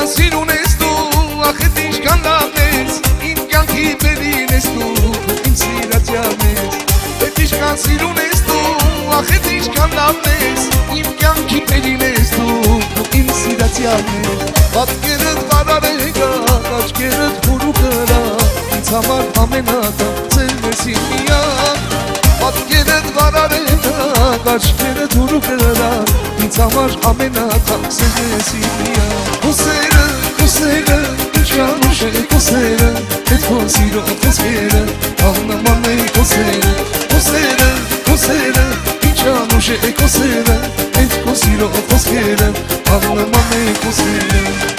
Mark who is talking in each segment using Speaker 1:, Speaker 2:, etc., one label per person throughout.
Speaker 1: սիրուն ես դու, ախ էդ ինչքան լավն ես, իմ կյանքի բերին ես դու, իմ սիրածյան ես, էդ ինչքան սիրուն ես դու, ախ էդ ինչքան լավն ես, իմ կյանքի բերին ես դու, իմ սիրածյան ես, պատկերդ վարար է գար, աչքերդ հուրու կրա, ինձ համար ամենատան ծեր ես իմ միակ, պատկերդ վարար է գար, աչքերդ հուրու կրա, ինձ համար ամենատան ծեր ես իմ միակ, Kusere, uçamış kusere, et kosiro kusere, anlaman ne kusere, kusere, uçamış kusere, et kosiro kusere, anlaman ne kusere.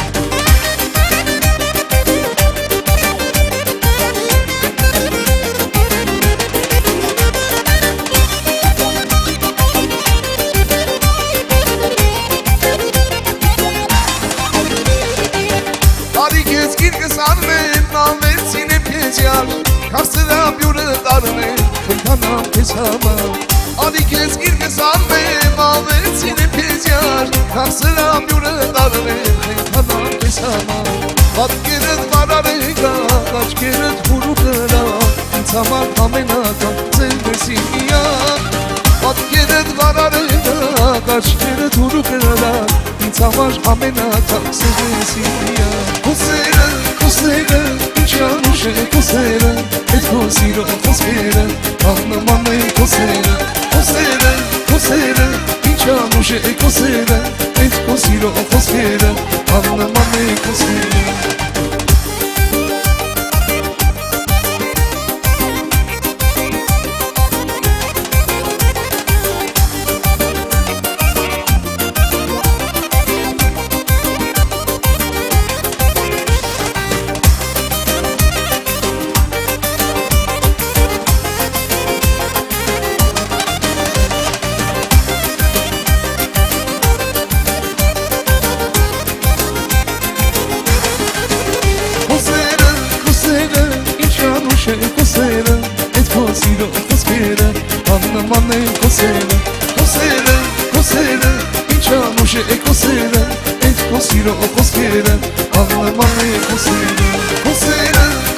Speaker 1: Karsıram yürü darme, kırkanam kesama Ali kez girgez alme, mavetsine pezyar Karsıram yürü darme, kırkanam kesama Bat geret vararega, kaç geret huru kıra İnsamar amenata, sevmesin ya Bat geret vararega, kaç geret huru kıra İnsamar amenata, sevmesin ya Kusere, uçamış kusere Et kosiro kusere, anlaman ne kusere Kusere, uçamış kusere Et kosiro kusere, anlaman ne kusere Kusere, et kosiro kusere, anlaman ne kusere Kusere, inçamuş kusere, et kosiro kusere, anlaman ne kusere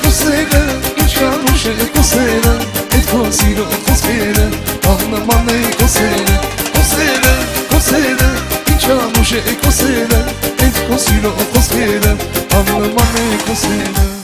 Speaker 1: Kusere, inçamuş kusere, et kosiro kusere, anlaman ne kusere Kusere, inçamuş kusere, et kosiro kusere, anlaman ne kusere